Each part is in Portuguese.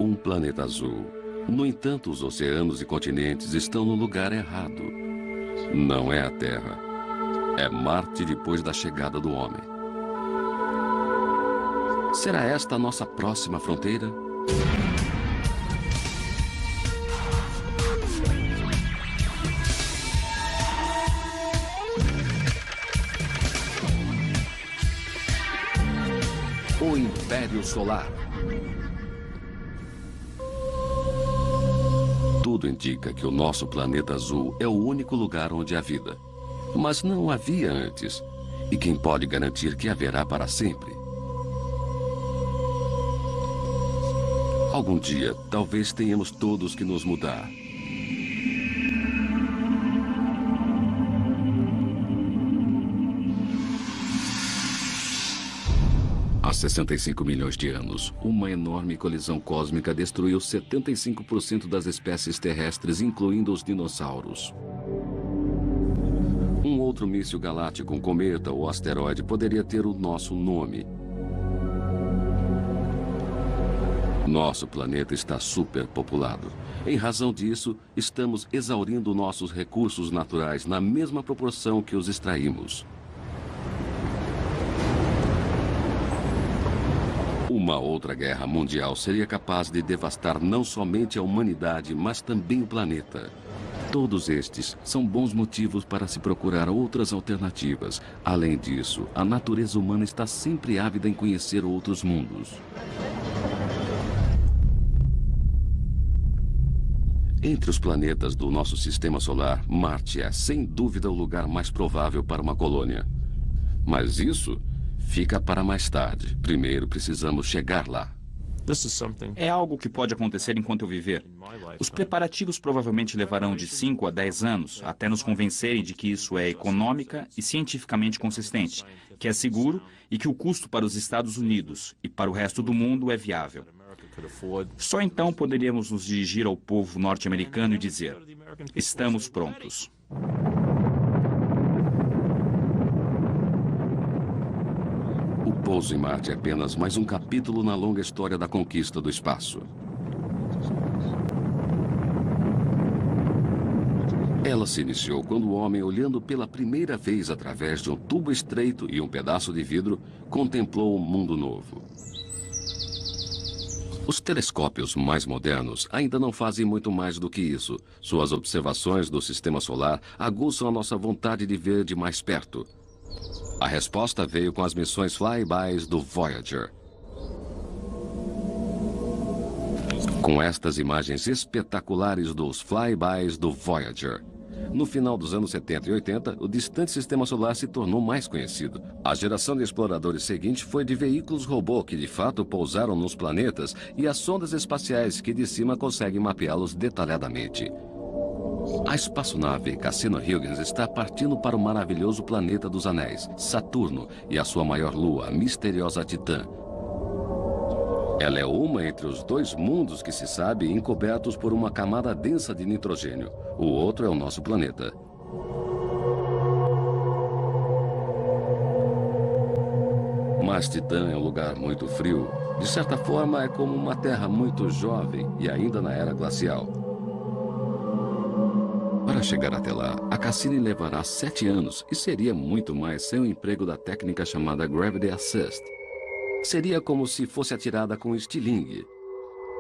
Um planeta azul. No entanto, os oceanos e continentes estão no lugar errado. Não é a Terra. É Marte depois da chegada do homem. Será esta a nossa próxima fronteira? O Império Solar. Tudo indica que o nosso planeta azul é o único lugar onde há vida. Mas não havia antes. E quem pode garantir que haverá para sempre? Algum dia, talvez tenhamos todos que nos mudar. Há 65 milhões de anos, uma enorme colisão cósmica destruiu 75% das espécies terrestres, incluindo os dinossauros. Um outro míssil galáctico, um cometa ou asteroide, poderia ter o nosso nome. Nosso planeta está superpopulado. Em razão disso, estamos exaurindo nossos recursos naturais na mesma proporção que os extraímos. Uma outra guerra mundial seria capaz de devastar não somente a humanidade, mas também o planeta. Todos estes são bons motivos para se procurar outras alternativas. Além disso, a natureza humana está sempre ávida em conhecer outros mundos. Entre os planetas do nosso sistema solar, Marte é, sem dúvida, o lugar mais provável para uma colônia. Mas isso fica para mais tarde. Primeiro, precisamos chegar lá. É algo que pode acontecer enquanto eu viver. Os preparativos provavelmente levarão de 5 a 10 anos até nos convencerem de que isso é econômica e cientificamente consistente, que é seguro e que o custo para os Estados Unidos e para o resto do mundo é viável. Só então poderíamos nos dirigir ao povo norte-americano e dizer: estamos prontos. O pouso em Marte é apenas mais um capítulo na longa história da conquista do espaço. Ela se iniciou quando o homem, olhando pela primeira vez através de um tubo estreito e um pedaço de vidro, contemplou um mundo novo. Os telescópios mais modernos ainda não fazem muito mais do que isso. Suas observações do sistema solar aguçam a nossa vontade de ver de mais perto. A resposta veio com as missões flybys do Voyager. Com estas imagens espetaculares dos flybys do Voyager, no final dos anos 70 e 80, o distante sistema solar se tornou mais conhecido. A geração de exploradores seguinte foi de veículos robô que de fato pousaram nos planetas e as sondas espaciais que de cima conseguem mapeá-los detalhadamente. A espaçonave Cassini-Huygens está partindo para o maravilhoso planeta dos Anéis, Saturno, e a sua maior lua, a misteriosa Titã. Ela é uma entre os dois mundos que se sabe encobertos por uma camada densa de nitrogênio. O outro é o nosso planeta. Mas Titã é um lugar muito frio. De certa forma, é como uma terra muito jovem e ainda na era glacial. Para chegar até lá, a Cassini levará 7 anos e seria muito mais sem o emprego da técnica chamada Gravity Assist. Seria como se fosse atirada com estilingue.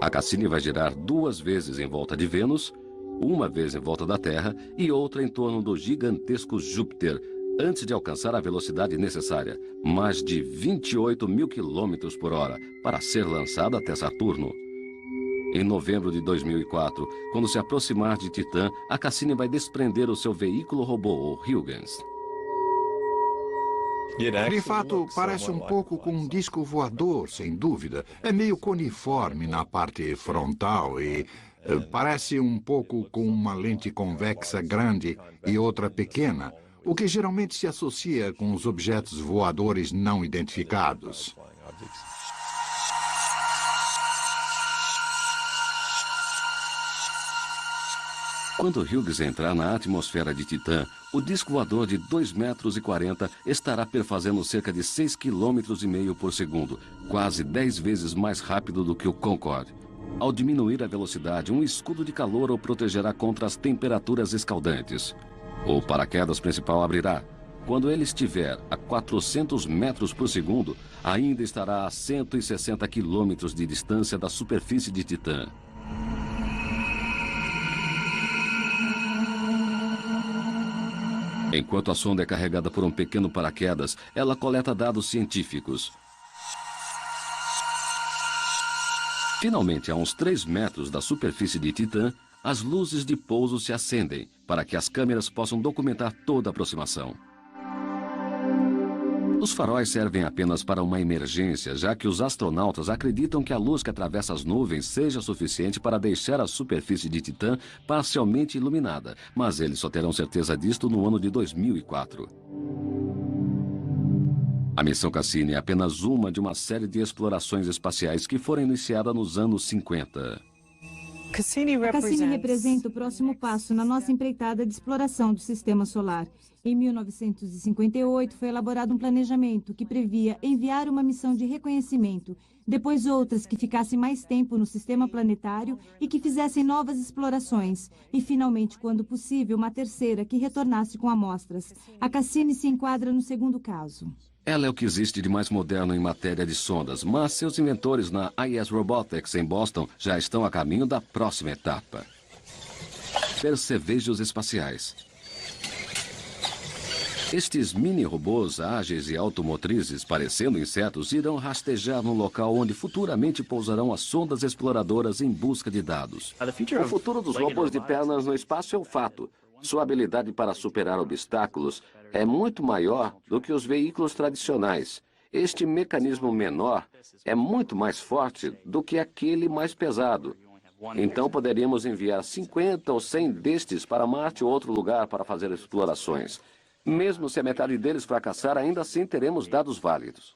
A Cassini vai girar 2 vezes em volta de Vênus, uma vez em volta da Terra e outra em torno do gigantesco Júpiter, antes de alcançar a velocidade necessária, mais de 28 mil quilômetros por hora, para ser lançada até Saturno. Em novembro de 2004, quando se aproximar de Titã, a Cassini vai desprender o seu veículo robô, o Huygens. De fato, parece um pouco com um disco voador, sem dúvida. É meio coniforme na parte frontal e parece um pouco com uma lente convexa grande e outra pequena, o que geralmente se associa com os objetos voadores não identificados. Quando Hughes entrar na atmosfera de Titã, o disco voador de 2,40 metros estará perfazendo cerca de 6,5 km por segundo, quase 10 vezes mais rápido do que o Concorde. Ao diminuir a velocidade, um escudo de calor o protegerá contra as temperaturas escaldantes. O paraquedas principal abrirá. Quando ele estiver a 400 metros por segundo, ainda estará a 160 quilômetros de distância da superfície de Titã. Enquanto a sonda é carregada por um pequeno paraquedas, ela coleta dados científicos. Finalmente, a uns 3 metros da superfície de Titã, as luzes de pouso se acendem para que as câmeras possam documentar toda a aproximação. Os faróis servem apenas para uma emergência, já que os astronautas acreditam que a luz que atravessa as nuvens seja suficiente para deixar a superfície de Titã parcialmente iluminada, mas eles só terão certeza disto no ano de 2004. A missão Cassini é apenas uma de uma série de explorações espaciais que foram iniciadas nos anos 50. Cassini representa o próximo passo na nossa empreitada de exploração do Sistema Solar. Em 1958, foi elaborado um planejamento que previa enviar uma missão de reconhecimento, depois outras que ficassem mais tempo no sistema planetário e que fizessem novas explorações, e finalmente, quando possível, uma terceira que retornasse com amostras. A Cassini se enquadra no segundo caso. Ela é o que existe de mais moderno em matéria de sondas, mas seus inventores na IS Robotics em Boston já estão a caminho da próxima etapa. Percevejos espaciais. Estes mini-robôs ágeis e automotrizes, parecendo insetos, irão rastejar no local onde futuramente pousarão as sondas exploradoras em busca de dados. O futuro dos robôs de pernas no espaço é um fato. Sua habilidade para superar obstáculos é muito maior do que os veículos tradicionais. Este mecanismo menor é muito mais forte do que aquele mais pesado. Então poderíamos enviar 50 ou 100 destes para Marte ou outro lugar para fazer explorações. Mesmo se a metade deles fracassar, ainda assim teremos dados válidos.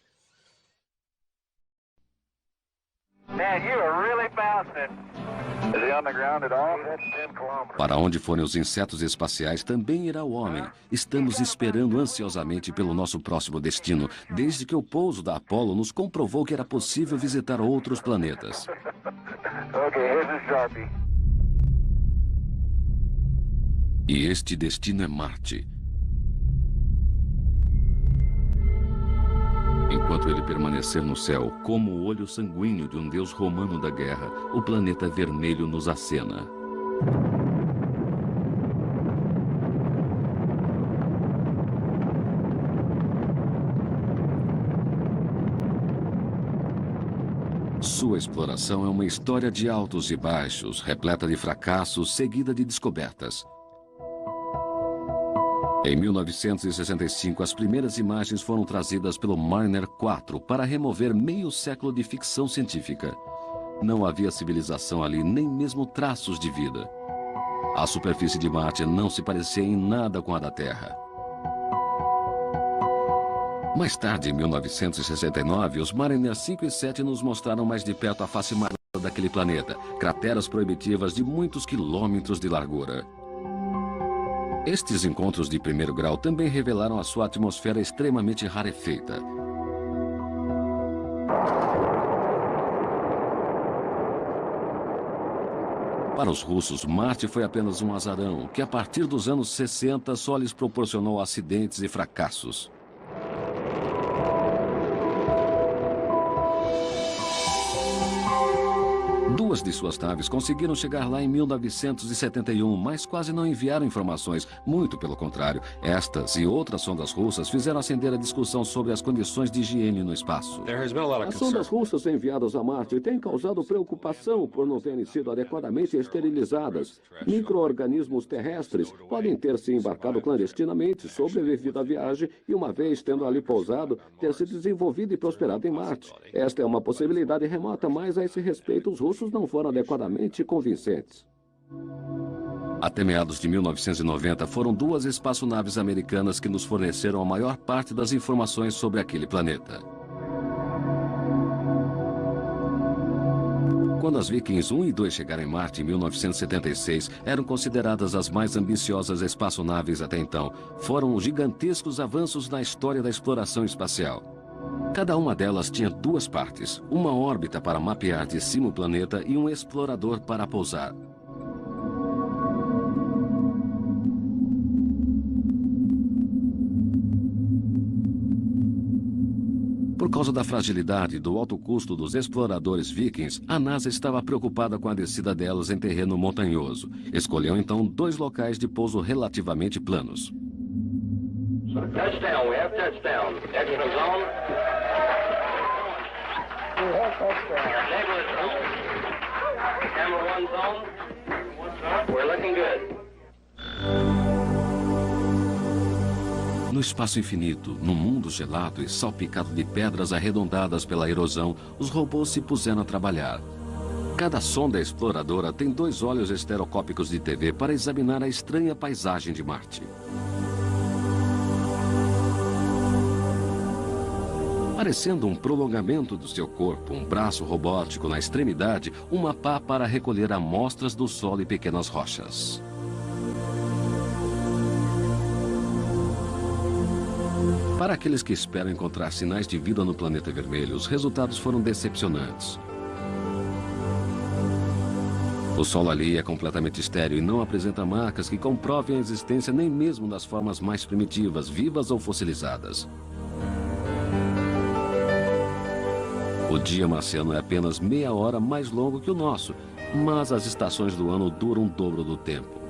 Para onde forem os insetos espaciais, também irá o homem. Estamos esperando ansiosamente pelo nosso próximo destino, desde que o pouso da Apollo nos comprovou que era possível visitar outros planetas. E este destino é Marte. Enquanto ele permanecer no céu, como o olho sanguíneo de um deus romano da guerra, o planeta vermelho nos acena. Sua exploração é uma história de altos e baixos, repleta de fracassos, seguida de descobertas. Em 1965, as primeiras imagens foram trazidas pelo Mariner 4 para remover meio século de ficção científica. Não havia civilização ali, nem mesmo traços de vida. A superfície de Marte não se parecia em nada com a da Terra. Mais tarde, em 1969, os Mariner 5 e 7 nos mostraram mais de perto a face marrom daquele planeta, crateras proibitivas de muitos quilômetros de largura. Estes encontros de primeiro grau também revelaram a sua atmosfera extremamente rarefeita. Para os russos, Marte foi apenas um azarão, que a partir dos anos 60 só lhes proporcionou acidentes e fracassos. Duas de suas naves conseguiram chegar lá em 1971, mas quase não enviaram informações. Muito pelo contrário, estas e outras sondas russas fizeram acender a discussão sobre as condições de higiene no espaço. As sondas russas enviadas a Marte têm causado preocupação por não terem sido adequadamente esterilizadas. Micro-organismos terrestres podem ter se embarcado clandestinamente, sobrevivido à viagem e, uma vez tendo ali pousado, ter se desenvolvido e prosperado em Marte. Esta é uma possibilidade remota, mas a esse respeito os russos não foram adequadamente convincentes. Até meados de 1990, foram duas espaçonaves americanas que nos forneceram a maior parte das informações sobre aquele planeta. Quando as Vikings 1 e 2 chegaram em Marte em 1976, eram consideradas as mais ambiciosas espaçonaves até então. Foram gigantescos avanços na história da exploração espacial. Cada uma delas tinha duas partes, uma órbita para mapear de cima o planeta e um explorador para pousar. Por causa da fragilidade e do alto custo dos exploradores vikings, a NASA estava preocupada com a descida delas em terreno montanhoso. Escolheu então dois locais de pouso relativamente planos. Touchdown, we have touchdown. Extra zone. We have touchdown. Nebulous zone. Camera 1 zone. We're looking good. No espaço infinito, num mundo gelado e salpicado de pedras arredondadas pela erosão, os robôs se puseram a trabalhar. Cada sonda exploradora tem dois olhos estereoscópicos de TV para examinar a estranha paisagem de Marte. Parecendo um prolongamento do seu corpo, um braço robótico na extremidade, uma pá para recolher amostras do solo e pequenas rochas. Para aqueles que esperam encontrar sinais de vida no planeta vermelho, os resultados foram decepcionantes. O solo ali é completamente estéril e não apresenta marcas que comprovem a existência nem mesmo das formas mais primitivas, vivas ou fossilizadas. O dia marciano é apenas meia hora mais longo que o nosso, mas as estações do ano duram o dobro do tempo.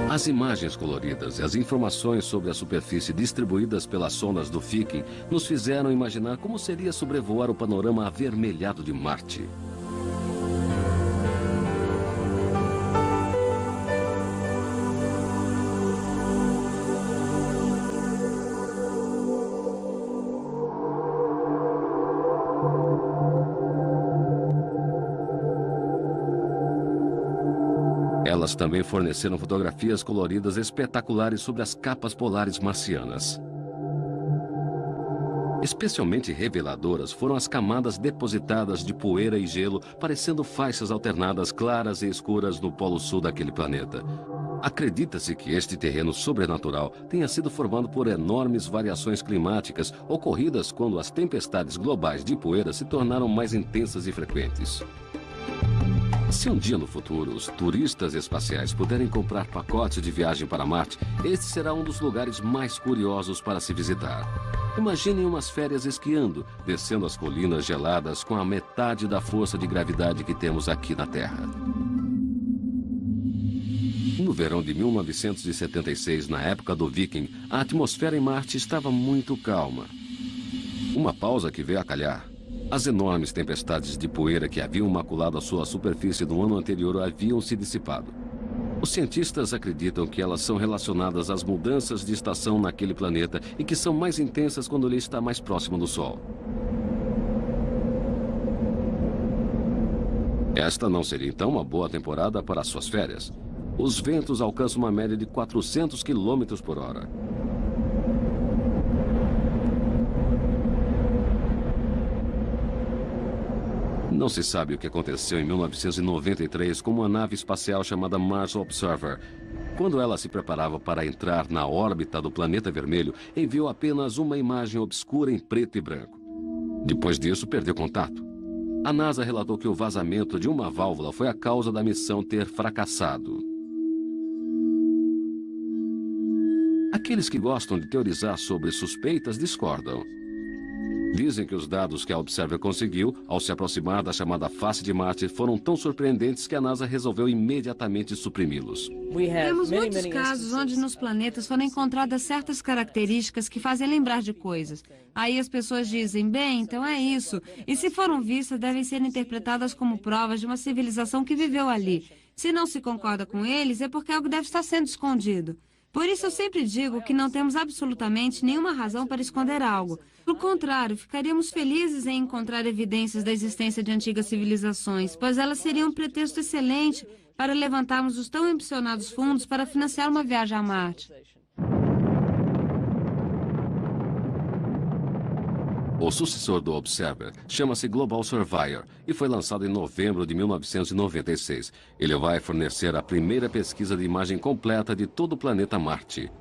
As imagens coloridas e as informações sobre a superfície distribuídas pelas sondas do Viking nos fizeram imaginar como seria sobrevoar o panorama avermelhado de Marte. Elas também forneceram fotografias coloridas espetaculares sobre as capas polares marcianas. Especialmente reveladoras foram as camadas depositadas de poeira e gelo, parecendo faixas alternadas claras e escuras no polo sul daquele planeta. Acredita-se que este terreno sobrenatural tenha sido formado por enormes variações climáticas ocorridas quando as tempestades globais de poeira se tornaram mais intensas e frequentes. Se um dia no futuro os turistas espaciais puderem comprar pacotes de viagem para Marte, este será um dos lugares mais curiosos para se visitar. Imaginem umas férias esquiando, descendo as colinas geladas com a metade da força de gravidade que temos aqui na Terra. No verão de 1976, na época do Viking, a atmosfera em Marte estava muito calma. Uma pausa que veio a calhar. As enormes tempestades de poeira que haviam maculado a sua superfície no ano anterior haviam se dissipado. Os cientistas acreditam que elas são relacionadas às mudanças de estação naquele planeta e que são mais intensas quando ele está mais próximo do Sol. Esta não seria então uma boa temporada para suas férias. Os ventos alcançam uma média de 400 km por hora. Não se sabe o que aconteceu em 1993 com uma nave espacial chamada Mars Observer. Quando ela se preparava para entrar na órbita do planeta vermelho, enviou apenas uma imagem obscura em preto e branco. Depois disso, perdeu contato. A NASA relatou que o vazamento de uma válvula foi a causa da missão ter fracassado. Aqueles que gostam de teorizar sobre suspeitas discordam. Dizem que os dados que a Observer conseguiu, ao se aproximar da chamada face de Marte, foram tão surpreendentes que a NASA resolveu imediatamente suprimi-los. Temos muitos casos onde nos planetas foram encontradas certas características que fazem lembrar de coisas. Aí as pessoas dizem, bem, então é isso. E se foram vistas, devem ser interpretadas como provas de uma civilização que viveu ali. Se não se concorda com eles, é porque algo deve estar sendo escondido. Por isso eu sempre digo que não temos absolutamente nenhuma razão para esconder algo. Pelo contrário, ficaríamos felizes em encontrar evidências da existência de antigas civilizações, pois elas seriam um pretexto excelente para levantarmos os tão ambicionados fundos para financiar uma viagem a Marte. O sucessor do Observer chama-se Global Surveyor e foi lançado em novembro de 1996. Ele vai fornecer a primeira pesquisa de imagem completa de todo o planeta Marte.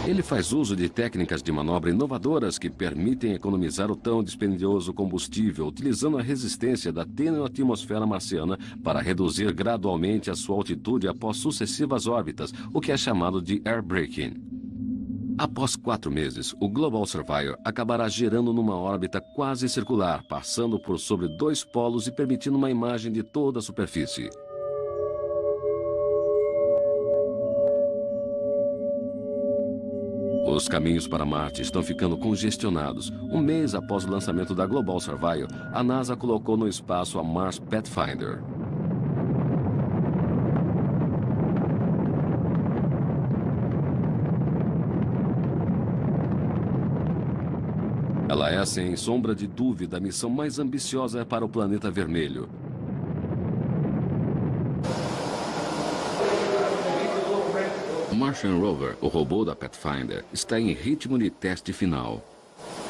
Ele faz uso de técnicas de manobra inovadoras que permitem economizar o tão dispendioso combustível, utilizando a resistência da tênue atmosfera marciana para reduzir gradualmente a sua altitude após sucessivas órbitas, o que é chamado de air braking. Após 4 meses, o Global Surveyor acabará girando numa órbita quase circular, passando por sobre 2 polos e permitindo uma imagem de toda a superfície. Os caminhos para Marte estão ficando congestionados. Um mês após o lançamento da Global Surveyor, a NASA colocou no espaço a Mars Pathfinder. Ela é, sem sombra de dúvida, a missão mais ambiciosa para o planeta vermelho. O Martian Rover, o robô da Pathfinder, está em ritmo de teste final.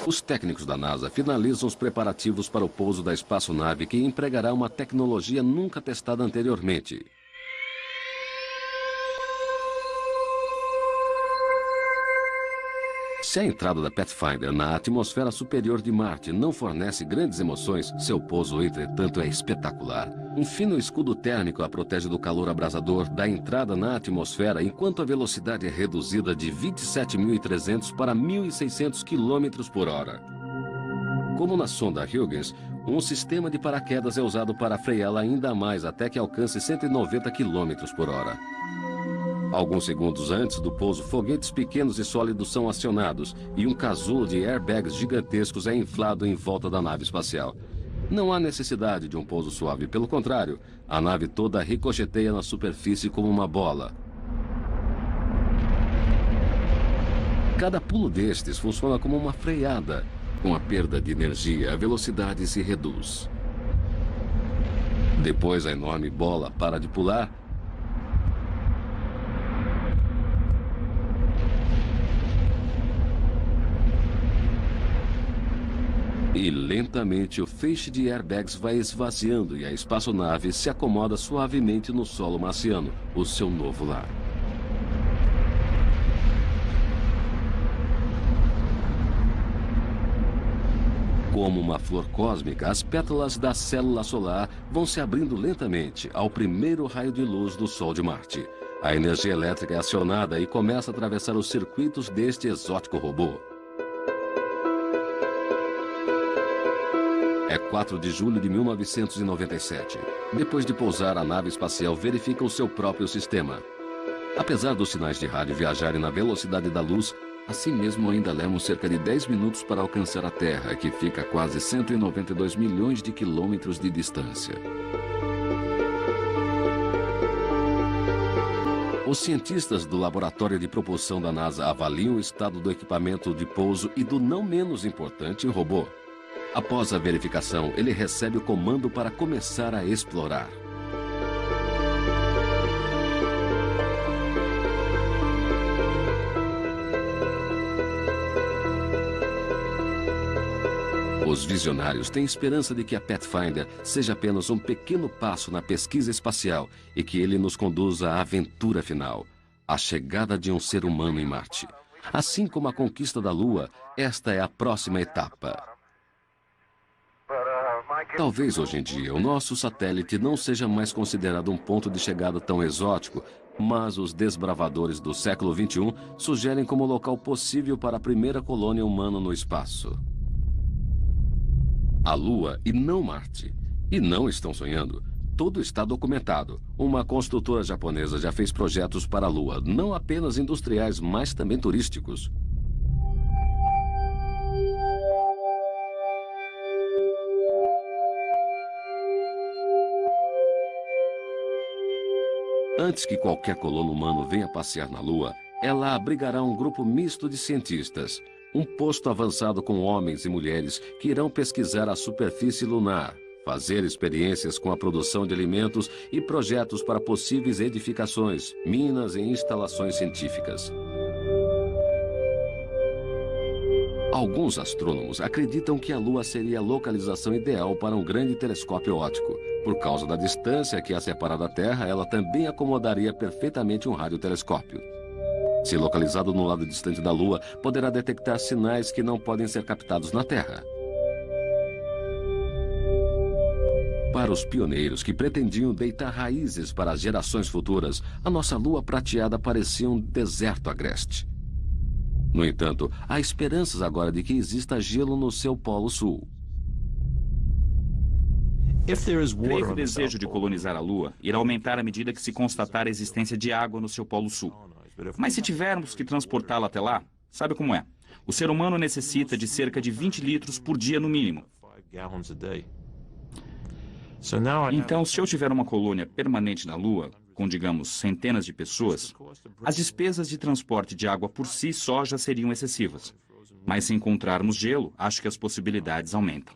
Os técnicos da NASA finalizam os preparativos para o pouso da espaçonave, que empregará uma tecnologia nunca testada anteriormente. Se a entrada da Pathfinder na atmosfera superior de Marte não fornece grandes emoções, seu pouso, entretanto, é espetacular. Um fino escudo térmico a protege do calor abrasador da entrada na atmosfera, enquanto a velocidade é reduzida de 27.300 para 1.600 km por hora. Como na sonda Huygens, um sistema de paraquedas é usado para freá-la ainda mais até que alcance 190 km por hora. Alguns segundos antes do pouso, foguetes pequenos e sólidos são acionados e um casulo de airbags gigantescos é inflado em volta da nave espacial. Não há necessidade de um pouso suave, pelo contrário, a nave toda ricocheteia na superfície como uma bola. Cada pulo destes funciona como uma freada. Com a perda de energia, a velocidade se reduz. Depois a enorme bola para de pular e lentamente o feixe de airbags vai esvaziando e a espaçonave se acomoda suavemente no solo marciano, o seu novo lar. Como uma flor cósmica, as pétalas da célula solar vão se abrindo lentamente ao primeiro raio de luz do Sol de Marte. A energia elétrica é acionada e começa a atravessar os circuitos deste exótico robô. É 4 de julho de 1997. Depois de pousar, a nave espacial verifica o seu próprio sistema. Apesar dos sinais de rádio viajarem na velocidade da luz, assim mesmo ainda levam cerca de 10 minutos para alcançar a Terra, que fica a quase 192 milhões de quilômetros de distância. Os cientistas do laboratório de propulsão da NASA avaliam o estado do equipamento de pouso e do não menos importante robô. Após a verificação, ele recebe o comando para começar a explorar. Os visionários têm esperança de que a Pathfinder seja apenas um pequeno passo na pesquisa espacial e que ele nos conduza à aventura final, a chegada de um ser humano em Marte. Assim como a conquista da Lua, esta é a próxima etapa. Talvez hoje em dia o nosso satélite não seja mais considerado um ponto de chegada tão exótico, mas os desbravadores do século XXI sugerem como local possível para a primeira colônia humana no espaço. A Lua e não Marte. E não estão sonhando. Tudo está documentado. Uma construtora japonesa já fez projetos para a Lua, não apenas industriais, mas também turísticos. Antes que qualquer colono humano venha passear na Lua, ela abrigará um grupo misto de cientistas. Um posto avançado com homens e mulheres que irão pesquisar a superfície lunar, fazer experiências com a produção de alimentos e projetos para possíveis edificações, minas e instalações científicas. Alguns astrônomos acreditam que a Lua seria a localização ideal para um grande telescópio óptico. Por causa da distância que a separa da Terra, ela também acomodaria perfeitamente um radiotelescópio. Se localizado no lado distante da Lua, poderá detectar sinais que não podem ser captados na Terra. Para os pioneiros que pretendiam deitar raízes para as gerações futuras, a nossa Lua prateada parecia um deserto agreste. No entanto, há esperanças agora de que exista gelo no seu Polo Sul. Creio que o desejo de colonizar a Lua irá aumentar à medida que se constatar a existência de água no seu Polo Sul. Mas se tivermos que transportá-la até lá, sabe como é? O ser humano necessita de cerca de 20 litros por dia no mínimo. Então, se eu tiver uma colônia permanente na Lua, com, digamos, centenas de pessoas, as despesas de transporte de água por si só já seriam excessivas. Mas se encontrarmos gelo, acho que as possibilidades aumentam.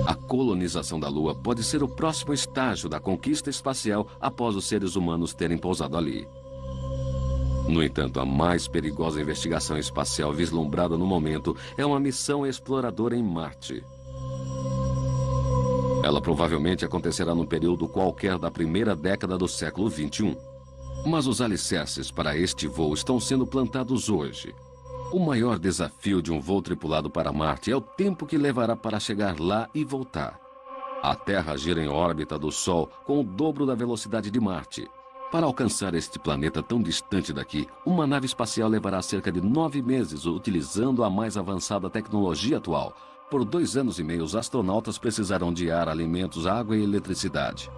A colonização da Lua pode ser o próximo estágio da conquista espacial após os seres humanos terem pousado ali. No entanto, a mais perigosa investigação espacial vislumbrada no momento é uma missão exploradora em Marte. Ela provavelmente acontecerá num período qualquer da primeira década do século XXI. Mas os alicerces para este voo estão sendo plantados hoje. O maior desafio de um voo tripulado para Marte é o tempo que levará para chegar lá e voltar. A Terra gira em órbita do Sol com o dobro da velocidade de Marte. Para alcançar este planeta tão distante daqui, uma nave espacial levará cerca de 9 meses utilizando a mais avançada tecnologia atual. Por 2 anos e meio, os astronautas precisarão de ar, alimentos, água e eletricidade.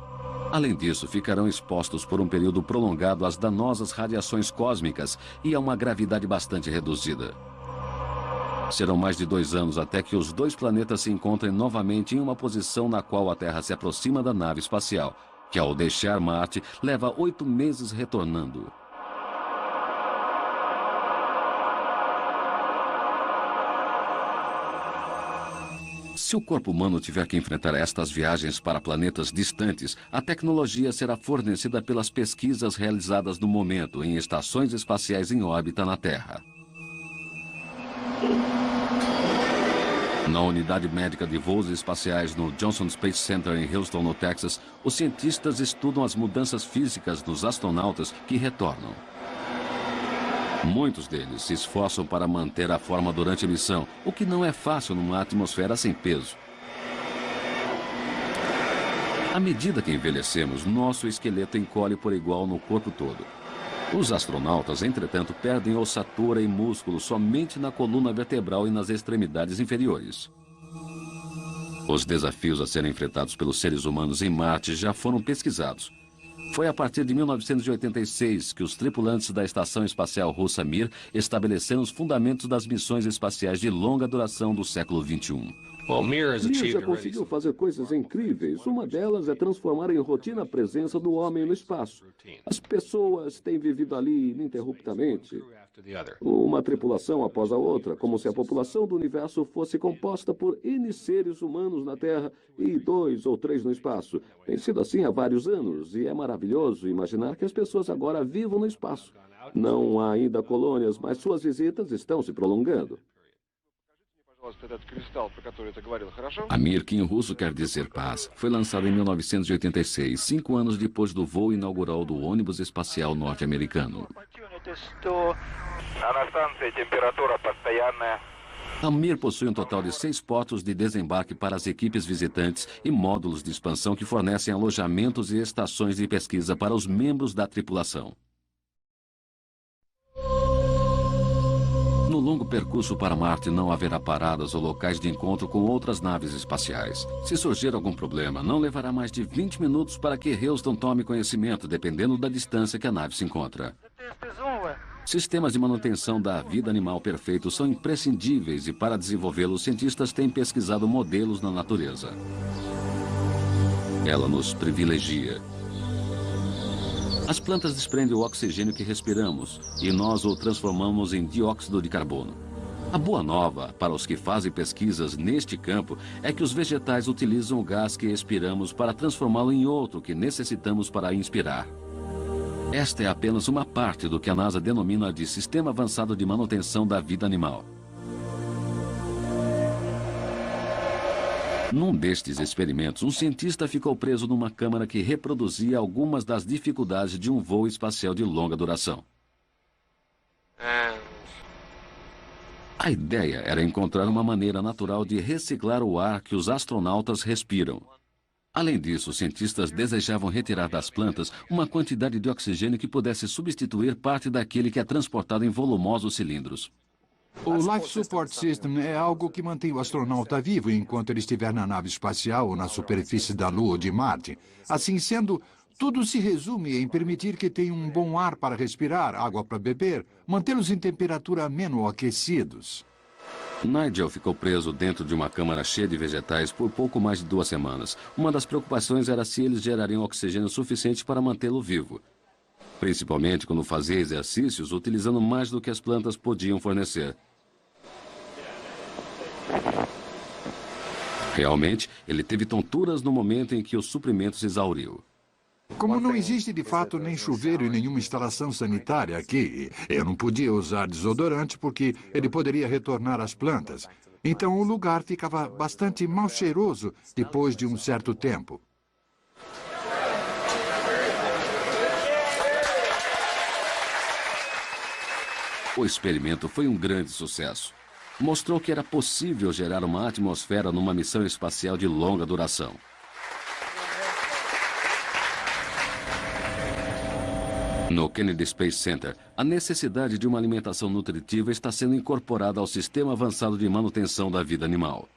Além disso, ficarão expostos por um período prolongado às danosas radiações cósmicas e a uma gravidade bastante reduzida. Serão mais de 2 anos até que os 2 planetas se encontrem novamente em uma posição na qual a Terra se aproxima da nave espacial, que ao deixar Marte, leva 8 meses retornando. Se o corpo humano tiver que enfrentar estas viagens para planetas distantes, a tecnologia será fornecida pelas pesquisas realizadas no momento em estações espaciais em órbita na Terra. Na unidade médica de voos espaciais no Johnson Space Center em Houston, no Texas, os cientistas estudam as mudanças físicas dos astronautas que retornam. Muitos deles se esforçam para manter a forma durante a missão, o que não é fácil numa atmosfera sem peso. À medida que envelhecemos, nosso esqueleto encolhe por igual no corpo todo. Os astronautas, entretanto, perdem ossatura e músculo somente na coluna vertebral e nas extremidades inferiores. Os desafios a serem enfrentados pelos seres humanos em Marte já foram pesquisados. Foi a partir de 1986 que os tripulantes da Estação Espacial Russa Mir estabeleceram os fundamentos das missões espaciais de longa duração do século XXI. Mir já conseguiu fazer coisas incríveis. Uma delas é transformar em rotina a presença do homem no espaço. As pessoas têm vivido ali ininterruptamente, uma tripulação após a outra, como se a população do universo fosse composta por N seres humanos na Terra e 2 ou 3 no espaço. Tem sido assim há vários anos e é maravilhoso imaginar que as pessoas agora vivam no espaço. Não há ainda colônias, mas suas visitas estão se prolongando. A Mir, que em russo quer dizer paz, foi lançada em 1986, 5 anos depois do voo inaugural do ônibus espacial norte-americano. A Mir possui um total de 6 portos de desembarque para as equipes visitantes e módulos de expansão que fornecem alojamentos e estações de pesquisa para os membros da tripulação. No longo percurso para Marte não haverá paradas ou locais de encontro com outras naves espaciais. Se surgir algum problema, não levará mais de 20 minutos para que Houston tome conhecimento, dependendo da distância que a nave se encontra. Sistemas de manutenção da vida animal perfeitos são imprescindíveis e, para desenvolvê-los, cientistas têm pesquisado modelos na natureza. Ela nos privilegia. As plantas desprendem o oxigênio que respiramos e nós o transformamos em dióxido de carbono. A boa nova para os que fazem pesquisas neste campo é que os vegetais utilizam o gás que expiramos para transformá-lo em outro que necessitamos para inspirar. Esta é apenas uma parte do que a NASA denomina de Sistema Avançado de Manutenção da Vida Animal. Num destes experimentos, um cientista ficou preso numa câmara que reproduzia algumas das dificuldades de um voo espacial de longa duração. A ideia era encontrar uma maneira natural de reciclar o ar que os astronautas respiram. Além disso, os cientistas desejavam retirar das plantas uma quantidade de oxigênio que pudesse substituir parte daquele que é transportado em volumosos cilindros. O Life Support System é algo que mantém o astronauta vivo enquanto ele estiver na nave espacial ou na superfície da Lua ou de Marte. Assim sendo, tudo se resume em permitir que tenham um bom ar para respirar, água para beber, mantê-los em temperatura ameno aquecidos. Nigel ficou preso dentro de uma câmara cheia de vegetais por pouco mais de 2 semanas. Uma das preocupações era se eles gerariam oxigênio suficiente para mantê-lo vivo. Principalmente quando fazia exercícios, utilizando mais do que as plantas podiam fornecer. Realmente, ele teve tonturas no momento em que o suprimento se exauriu. Como não existe de fato nem chuveiro e nenhuma instalação sanitária aqui, eu não podia usar desodorante porque ele poderia retornar às plantas. Então o lugar ficava bastante mal cheiroso depois de um certo tempo. O experimento foi um grande sucesso. Mostrou que era possível gerar uma atmosfera numa missão espacial de longa duração. No Kennedy Space Center, a necessidade de uma alimentação nutritiva está sendo incorporada ao Sistema Avançado de Manutenção da Vida Animal.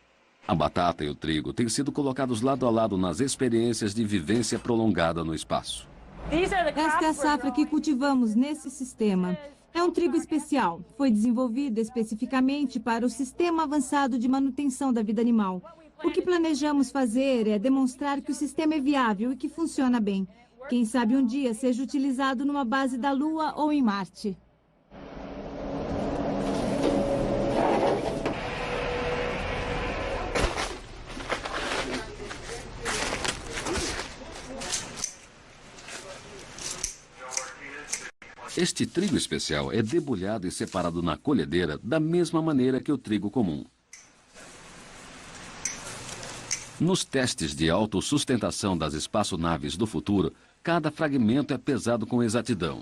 A batata e o trigo têm sido colocados lado a lado nas experiências de vivência prolongada no espaço. Esta é a safra que cultivamos nesse sistema. É um trigo especial. Foi desenvolvido especificamente para o Sistema Avançado de Manutenção da Vida Animal. O que planejamos fazer é demonstrar que o sistema é viável e que funciona bem. Quem sabe um dia seja utilizado numa base da Lua ou em Marte. Este trigo especial é debulhado e separado na colhedeira da mesma maneira que o trigo comum. Nos testes de autossustentação das espaçonaves do futuro, cada fragmento é pesado com exatidão.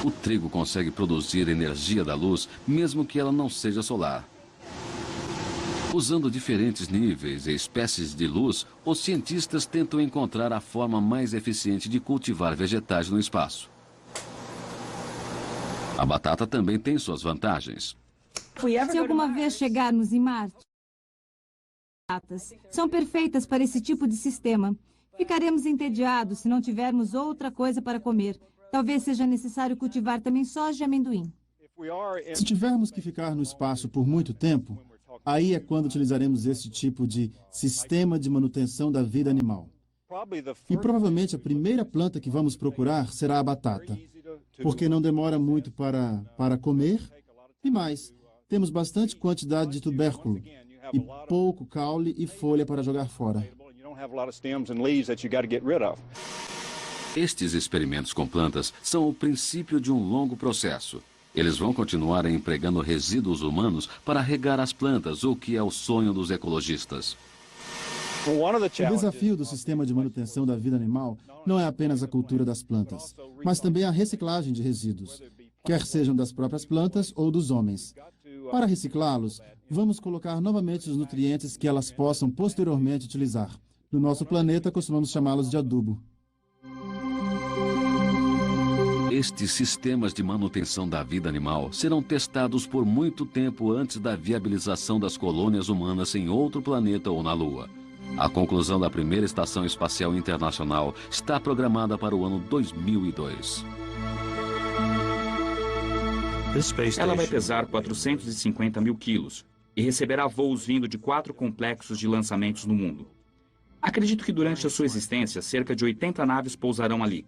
O trigo consegue produzir energia da luz, mesmo que ela não seja solar. Usando diferentes níveis e espécies de luz, os cientistas tentam encontrar a forma mais eficiente de cultivar vegetais no espaço. A batata também tem suas vantagens. Se alguma vez chegarmos em Marte, são perfeitas para esse tipo de sistema. Ficaremos entediados se não tivermos outra coisa para comer. Talvez seja necessário cultivar também soja e amendoim. Se tivermos que ficar no espaço por muito tempo, aí é quando utilizaremos esse tipo de sistema de manutenção da vida animal. E provavelmente a primeira planta que vamos procurar será a batata, porque não demora muito para comer, e mais, temos bastante quantidade de tubérculo e pouco caule e folha para jogar fora. Estes experimentos com plantas são o princípio de um longo processo. Eles vão continuar empregando resíduos humanos para regar as plantas, o que é o sonho dos ecologistas. O desafio do sistema de manutenção da vida animal não é apenas a cultura das plantas, mas também a reciclagem de resíduos, quer sejam das próprias plantas ou dos homens. Para reciclá-los, vamos colocar novamente os nutrientes que elas possam posteriormente utilizar. No nosso planeta, costumamos chamá-los de adubo. Estes sistemas de manutenção da vida animal serão testados por muito tempo antes da viabilização das colônias humanas em outro planeta ou na Lua. A conclusão da primeira Estação Espacial Internacional está programada para o ano 2002. Ela vai pesar 450 mil quilos e receberá voos vindo de 4 complexos de lançamentos no mundo. Acredito que durante a sua existência, cerca de 80 naves pousarão ali.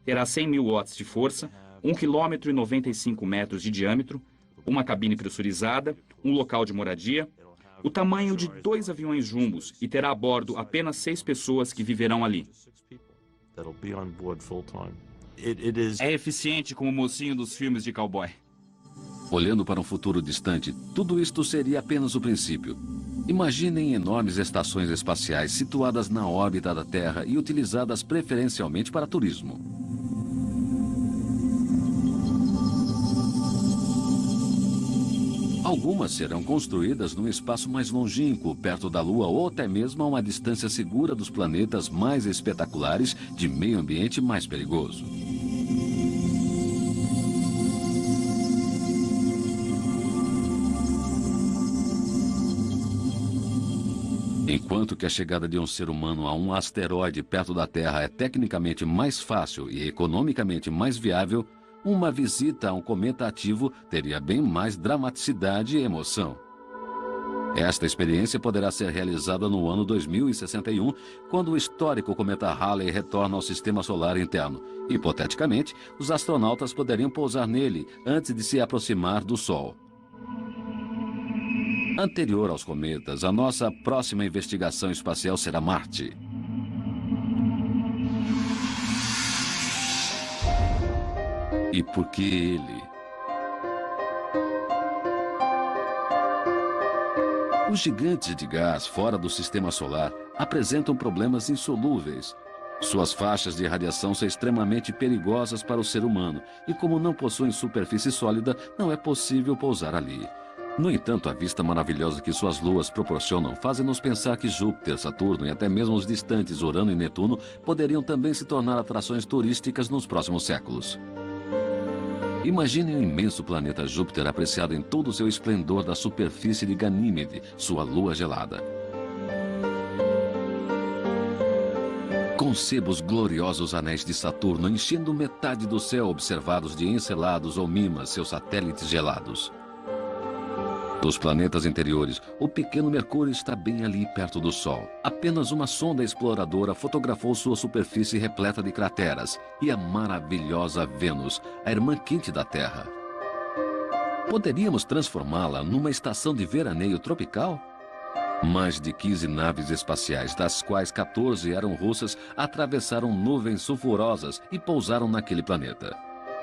Terá 100 mil watts de força, 1,95 km de diâmetro, uma cabine pressurizada, um local de moradia, o tamanho de 2 aviões jumbos e terá a bordo apenas 6 pessoas que viverão ali. É eficiente como o mocinho dos filmes de cowboy. Olhando para um futuro distante, tudo isto seria apenas o princípio. Imaginem enormes estações espaciais situadas na órbita da Terra e utilizadas preferencialmente para turismo. Algumas serão construídas num espaço mais longínquo, perto da Lua ou até mesmo a uma distância segura dos planetas mais espetaculares de meio ambiente mais perigoso. Enquanto que a chegada de um ser humano a um asteroide perto da Terra é tecnicamente mais fácil e economicamente mais viável, uma visita a um cometa ativo teria bem mais dramaticidade e emoção. Esta experiência poderá ser realizada no ano 2061, quando o histórico cometa Halley retorna ao sistema solar interno. Hipoteticamente, os astronautas poderiam pousar nele antes de se aproximar do Sol. Anterior aos cometas, a nossa próxima investigação espacial será Marte. E por que ele? Os gigantes de gás fora do sistema solar apresentam problemas insolúveis. Suas faixas de radiação são extremamente perigosas para o ser humano e, como não possuem superfície sólida, não é possível pousar ali. No entanto, a vista maravilhosa que suas luas proporcionam fazem-nos pensar que Júpiter, Saturno e até mesmo os distantes Urano e Netuno poderiam também se tornar atrações turísticas nos próximos séculos. Imagine o imenso planeta Júpiter apreciado em todo o seu esplendor da superfície de Ganímede, sua lua gelada. Conceba os gloriosos anéis de Saturno enchendo metade do céu observados de Encelados ou Mimas, seus satélites gelados. Dos planetas interiores, o pequeno Mercúrio está bem ali perto do Sol. Apenas uma sonda exploradora fotografou sua superfície repleta de crateras. E a maravilhosa Vênus, a irmã quente da Terra. Poderíamos transformá-la numa estação de veraneio tropical? Mais de 15 naves espaciais, das quais 14 eram russas, atravessaram nuvens sulfurosas e pousaram naquele planeta.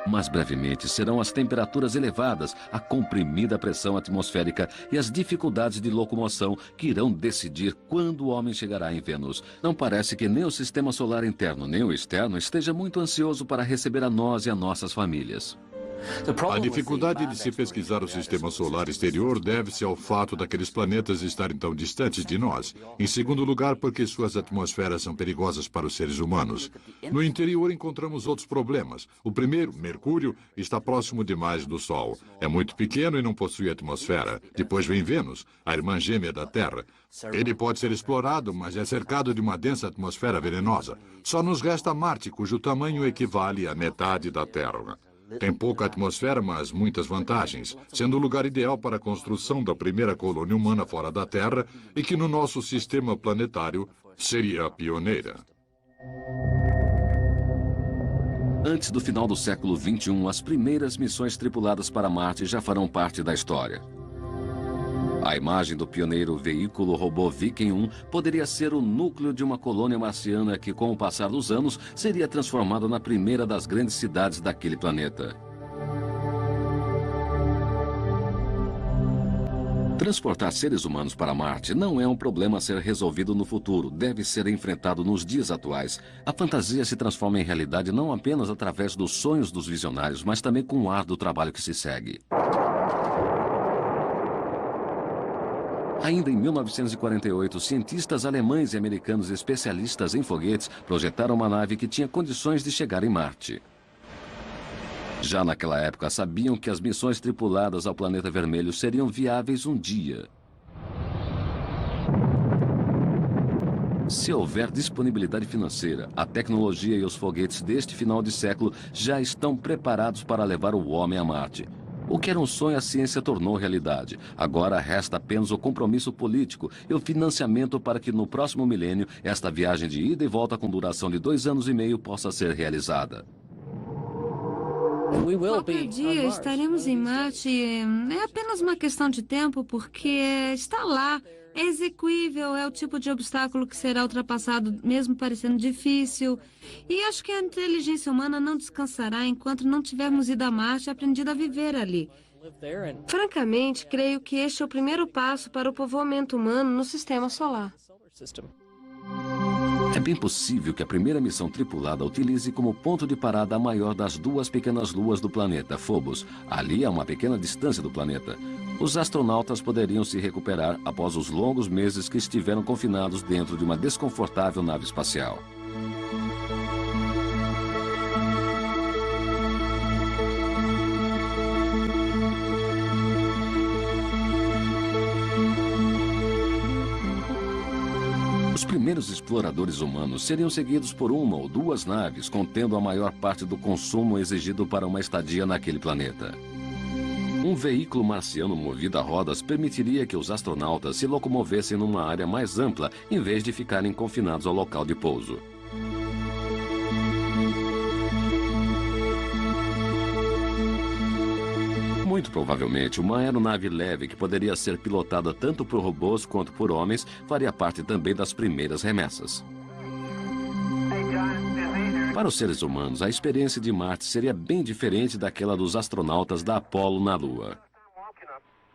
Mas brevemente serão as temperaturas elevadas, a comprimida pressão atmosférica e as dificuldades de locomoção que irão decidir quando o homem chegará em Vênus. Não parece que nem o sistema solar interno nem o externo esteja muito ansioso para receber a nós e a nossas famílias. A dificuldade de se pesquisar o sistema solar exterior deve-se ao fato daqueles planetas estarem tão distantes de nós. Em segundo lugar, porque suas atmosferas são perigosas para os seres humanos. No interior encontramos outros problemas. O primeiro, Mercúrio, está próximo demais do Sol. É muito pequeno e não possui atmosfera. Depois vem Vênus, a irmã gêmea da Terra. Ele pode ser explorado, mas é cercado de uma densa atmosfera venenosa. Só nos resta Marte, cujo tamanho equivale à metade da Terra. Tem pouca atmosfera, mas muitas vantagens, sendo o lugar ideal para a construção da primeira colônia humana fora da Terra e que no nosso sistema planetário seria a pioneira. Antes do final do século XXI, as primeiras missões tripuladas para Marte já farão parte da história. A imagem do pioneiro veículo robô Viking 1 poderia ser o núcleo de uma colônia marciana que, com o passar dos anos, seria transformada na primeira das grandes cidades daquele planeta. Transportar seres humanos para Marte não é um problema a ser resolvido no futuro, deve ser enfrentado nos dias atuais. A fantasia se transforma em realidade não apenas através dos sonhos dos visionários, mas também com o árduo trabalho que se segue. Ainda em 1948, cientistas alemães e americanos especialistas em foguetes projetaram uma nave que tinha condições de chegar em Marte. Já naquela época, sabiam que as missões tripuladas ao planeta vermelho seriam viáveis um dia. Se houver disponibilidade financeira, a tecnologia e os foguetes deste final de século já estão preparados para levar o homem a Marte. O que era um sonho, a ciência tornou realidade. Agora resta apenas o compromisso político e o financiamento para que no próximo milênio esta viagem de ida e volta com duração de 2 anos e meio possa ser realizada. Qualquer dia estaremos em Marte. É apenas uma questão de tempo, porque está lá, É exequível, é o tipo de obstáculo que será ultrapassado mesmo parecendo difícil. E acho que a inteligência humana não descansará enquanto não tivermos ido a Marte e aprendido a viver ali. Francamente, creio que este é o primeiro passo para o povoamento humano no sistema solar. É bem possível que a primeira missão tripulada utilize como ponto de parada a maior das duas pequenas luas do planeta, Phobos. Ali a uma pequena distância do planeta. Os astronautas poderiam se recuperar após os longos meses que estiveram confinados dentro de uma desconfortável nave espacial. Os primeiros exploradores humanos seriam seguidos por uma ou duas naves contendo a maior parte do consumo exigido para uma estadia naquele planeta. Um veículo marciano movido a rodas permitiria que os astronautas se locomovessem numa área mais ampla em vez de ficarem confinados ao local de pouso. Muito provavelmente, uma aeronave leve que poderia ser pilotada tanto por robôs quanto por homens faria parte também das primeiras remessas. Para os seres humanos, a experiência de Marte seria bem diferente daquela dos astronautas da Apollo na Lua.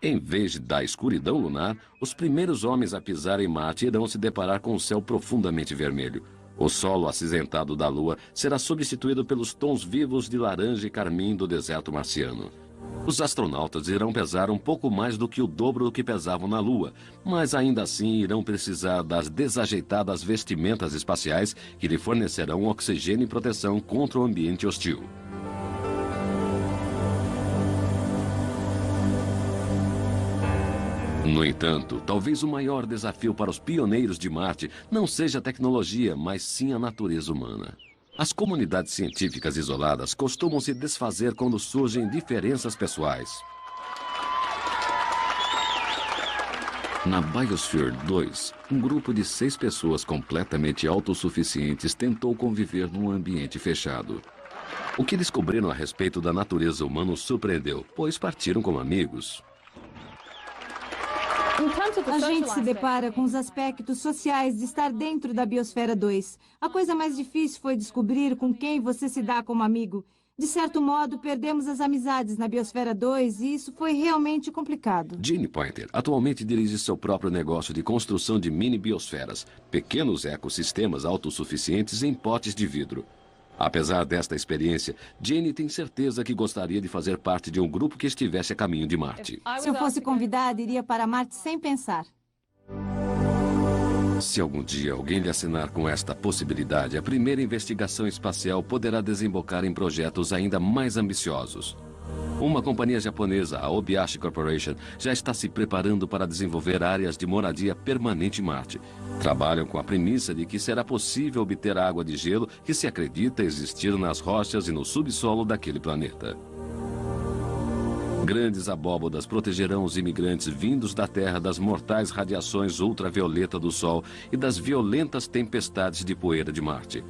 Em vez da escuridão lunar, os primeiros homens a pisar em Marte irão se deparar com um céu profundamente vermelho. O solo acinzentado da Lua será substituído pelos tons vivos de laranja e carmim do deserto marciano. Os astronautas irão pesar um pouco mais do que o dobro do que pesavam na Lua, mas ainda assim irão precisar das desajeitadas vestimentas espaciais que lhe fornecerão oxigênio e proteção contra o ambiente hostil. No entanto, talvez o maior desafio para os pioneiros de Marte não seja a tecnologia, mas sim a natureza humana. As comunidades científicas isoladas costumam se desfazer quando surgem diferenças pessoais. Na Biosphere 2, um grupo de 6 pessoas completamente autossuficientes tentou conviver num ambiente fechado. O que descobriram a respeito da natureza humana os surpreendeu, pois partiram como amigos. A gente se depara com os aspectos sociais de estar dentro da Biosfera 2. A coisa mais difícil foi descobrir com quem você se dá como amigo. De certo modo, perdemos as amizades na Biosfera 2 e isso foi realmente complicado. Jeanne Pointer atualmente dirige seu próprio negócio de construção de mini-biosferas, pequenos ecossistemas autossuficientes em potes de vidro. Apesar desta experiência, Jeanne tem certeza que gostaria de fazer parte de um grupo que estivesse a caminho de Marte. Se eu fosse convidada, iria para Marte sem pensar. Se algum dia alguém lhe assinar com esta possibilidade, a primeira investigação espacial poderá desembocar em projetos ainda mais ambiciosos. Uma companhia japonesa, a Obayashi Corporation, já está se preparando para desenvolver áreas de moradia permanente em Marte. Trabalham com a premissa de que será possível obter água de gelo que se acredita existir nas rochas e no subsolo daquele planeta. Grandes abóbodas protegerão os imigrantes vindos da Terra das mortais radiações ultravioleta do Sol e das violentas tempestades de poeira de Marte.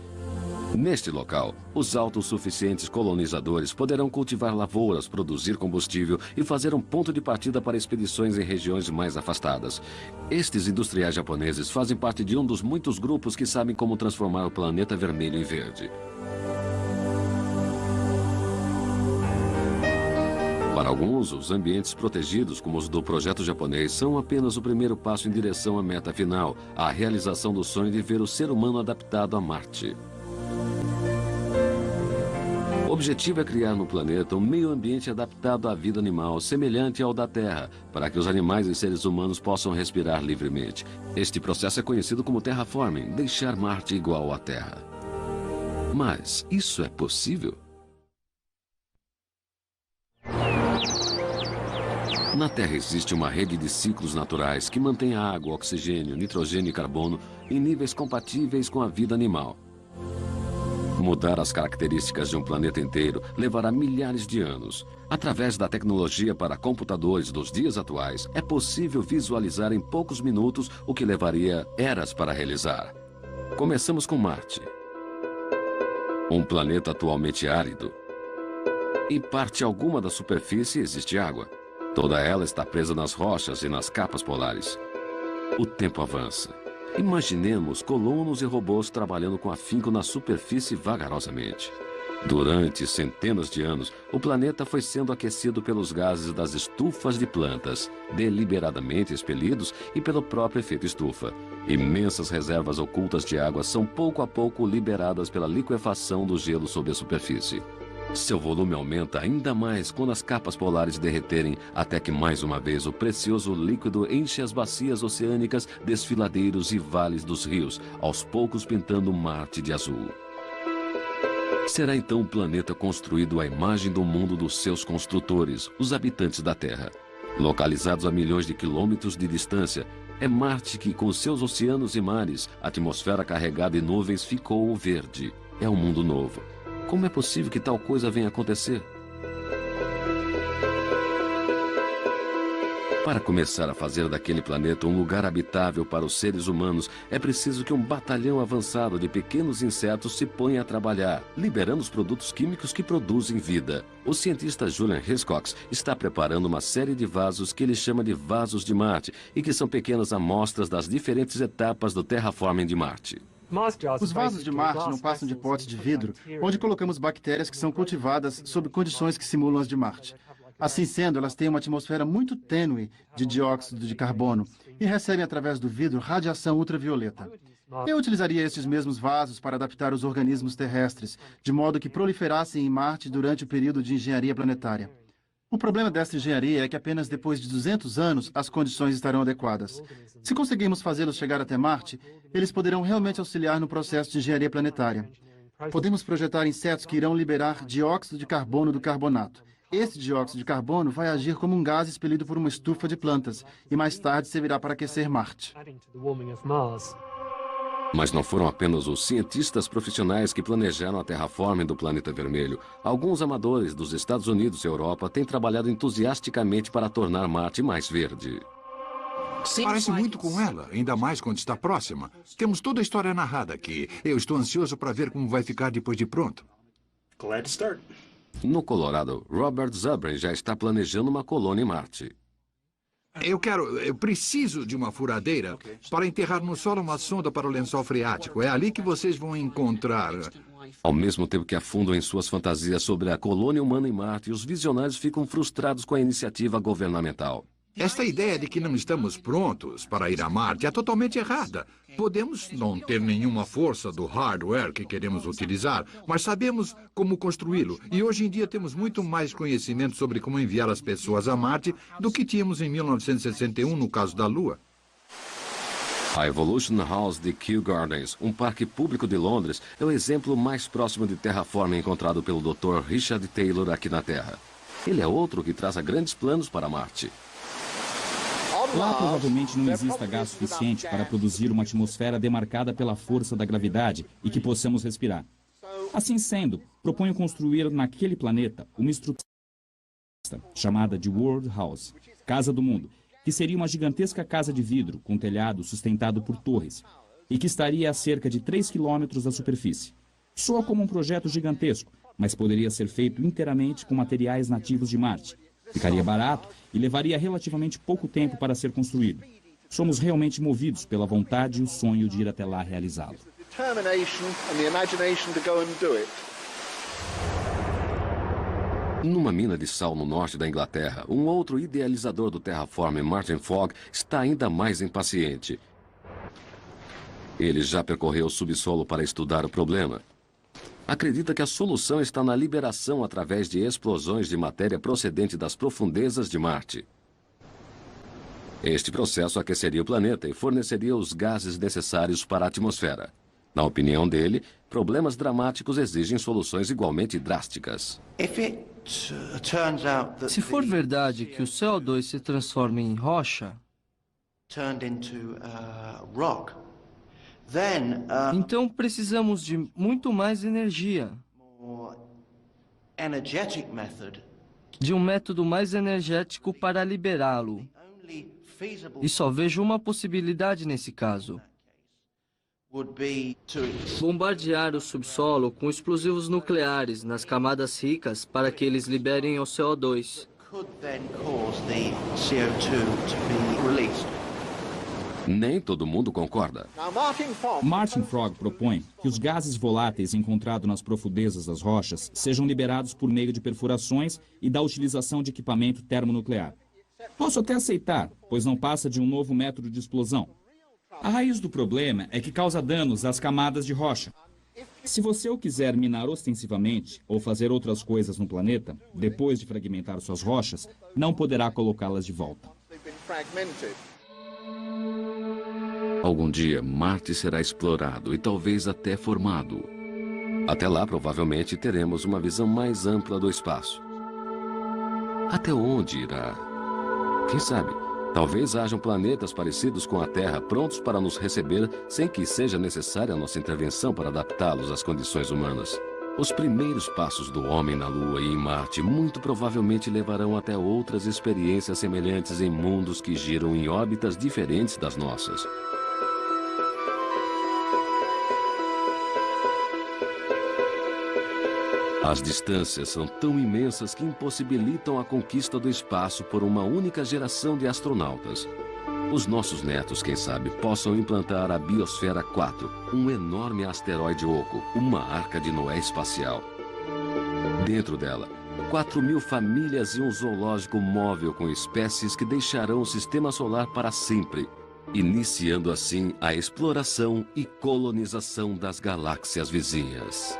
Neste local, os autossuficientes colonizadores poderão cultivar lavouras, produzir combustível e fazer um ponto de partida para expedições em regiões mais afastadas. Estes industriais japoneses fazem parte de um dos muitos grupos que sabem como transformar o planeta vermelho em verde. Para alguns, os ambientes protegidos, como os do projeto japonês, são apenas o primeiro passo em direção à meta final, a realização do sonho de ver o ser humano adaptado a Marte. O objetivo é criar no planeta um meio ambiente adaptado à vida animal, semelhante ao da Terra, para que os animais e seres humanos possam respirar livremente. Este processo é conhecido como terraforming, deixar Marte igual à Terra. Mas isso é possível? Na Terra existe uma rede de ciclos naturais que mantém a água, oxigênio, nitrogênio e carbono em níveis compatíveis com a vida animal. Mudar as características de um planeta inteiro levará milhares de anos. Através da tecnologia para computadores dos dias atuais, é possível visualizar em poucos minutos o que levaria eras para realizar. Começamos com Marte. Um planeta atualmente árido. Em parte alguma da superfície existe água. Toda ela está presa nas rochas e nas capas polares. O tempo avança. Imaginemos colonos e robôs trabalhando com afinco na superfície vagarosamente. Durante centenas de anos, o planeta foi sendo aquecido pelos gases das estufas de plantas, deliberadamente expelidos e pelo próprio efeito estufa. Imensas reservas ocultas de água são pouco a pouco liberadas pela liquefação do gelo sob a superfície. Seu volume aumenta ainda mais quando as capas polares derreterem, até que mais uma vez o precioso líquido enche as bacias oceânicas, desfiladeiros e vales dos rios, aos poucos pintando Marte de azul. Será então um planeta construído à imagem do mundo dos seus construtores, os habitantes da Terra. Localizados a milhões de quilômetros de distância, é Marte que, com seus oceanos e mares, atmosfera carregada e nuvens, ficou verde. É um mundo novo. Como é possível que tal coisa venha a acontecer? Para começar a fazer daquele planeta um lugar habitável para os seres humanos, é preciso que um batalhão avançado de pequenos insetos se ponha a trabalhar, liberando os produtos químicos que produzem vida. O cientista Julian Hiscox está preparando uma série de vasos que ele chama de vasos de Marte e que são pequenas amostras das diferentes etapas do terraforming de Marte. Os vasos de Marte não passam de potes de vidro, onde colocamos bactérias que são cultivadas sob condições que simulam as de Marte. Assim sendo, elas têm uma atmosfera muito tênue de dióxido de carbono e recebem através do vidro radiação ultravioleta. Eu utilizaria estes mesmos vasos para adaptar os organismos terrestres, de modo que proliferassem em Marte durante o período de engenharia planetária. O problema desta engenharia é que apenas depois de 200 anos as condições estarão adequadas. Se conseguirmos fazê-los chegar até Marte, eles poderão realmente auxiliar no processo de engenharia planetária. Podemos projetar insetos que irão liberar dióxido de carbono do carbonato. Esse dióxido de carbono vai agir como um gás expelido por uma estufa de plantas e mais tarde servirá para aquecer Marte. Mas não foram apenas os cientistas profissionais que planejaram a terraforming do planeta vermelho. Alguns amadores dos Estados Unidos e Europa têm trabalhado entusiasticamente para tornar Marte mais verde. Parece muito com ela, ainda mais quando está próxima. Temos toda a história narrada aqui. Eu estou ansioso para ver como vai ficar depois de pronto. Glad to start. No Colorado, Robert Zubrin já está planejando uma colônia em Marte. Eu preciso de uma furadeira para enterrar no solo uma sonda para o lençol freático. É ali que vocês vão encontrar. Ao mesmo tempo que afundam em suas fantasias sobre a colônia humana em Marte, os visionários ficam frustrados com a iniciativa governamental. Esta ideia de que não estamos prontos para ir a Marte é totalmente errada. Podemos não ter nenhuma força do hardware que queremos utilizar, mas sabemos como construí-lo. E hoje em dia temos muito mais conhecimento sobre como enviar as pessoas a Marte do que tínhamos em 1961 no caso da Lua. A Evolution House de Kew Gardens, um parque público de Londres, é o exemplo mais próximo de terraforming encontrado pelo Dr. Richard Taylor aqui na Terra. Ele é outro que traça grandes planos para Marte. Lá provavelmente não exista gás suficiente para produzir uma atmosfera demarcada pela força da gravidade e que possamos respirar. Assim sendo, proponho construir naquele planeta uma estrutura chamada de World House, Casa do Mundo, que seria uma gigantesca casa de vidro com telhado sustentado por torres e que estaria a cerca de 3 quilômetros da superfície. Soa como um projeto gigantesco, mas poderia ser feito inteiramente com materiais nativos de Marte. Ficaria barato e levaria relativamente pouco tempo para ser construído. Somos realmente movidos pela vontade e o sonho de ir até lá realizá-lo. Numa mina de sal no norte da Inglaterra, um outro idealizador do terraforming, Martin Fogg, está ainda mais impaciente. Ele já percorreu o subsolo para estudar o problema. Acredita que a solução está na liberação através de explosões de matéria procedente das profundezas de Marte. Este processo aqueceria o planeta e forneceria os gases necessários para a atmosfera. Na opinião dele, problemas dramáticos exigem soluções igualmente drásticas. Se for verdade que o CO2 se transforma em rocha, então precisamos de muito mais energia, de um método mais energético para liberá-lo. E só vejo uma possibilidade nesse caso: bombardear o subsolo com explosivos nucleares nas camadas ricas para que eles liberem o CO2. Nem todo mundo concorda. Martin Fogg propõe que os gases voláteis encontrados nas profundezas das rochas sejam liberados por meio de perfurações e da utilização de equipamento termonuclear. Posso até aceitar, pois não passa de um novo método de explosão. A raiz do problema é que causa danos às camadas de rocha. Se você o quiser minar ostensivamente ou fazer outras coisas no planeta, depois de fragmentar suas rochas, não poderá colocá-las de volta. Algum dia, Marte será explorado e talvez até formado. Até lá, provavelmente, teremos uma visão mais ampla do espaço. Até onde irá? Quem sabe? Talvez hajam planetas parecidos com a Terra prontos para nos receber sem que seja necessária a nossa intervenção para adaptá-los às condições humanas. Os primeiros passos do homem na Lua e em Marte muito provavelmente levarão até outras experiências semelhantes em mundos que giram em órbitas diferentes das nossas. As distâncias são tão imensas que impossibilitam a conquista do espaço por uma única geração de astronautas. Os nossos netos, quem sabe, possam implantar a Biosfera 4, um enorme asteroide oco, uma arca de Noé espacial. Dentro dela, 4.000 famílias e um zoológico móvel com espécies que deixarão o sistema solar para sempre, iniciando assim a exploração e colonização das galáxias vizinhas.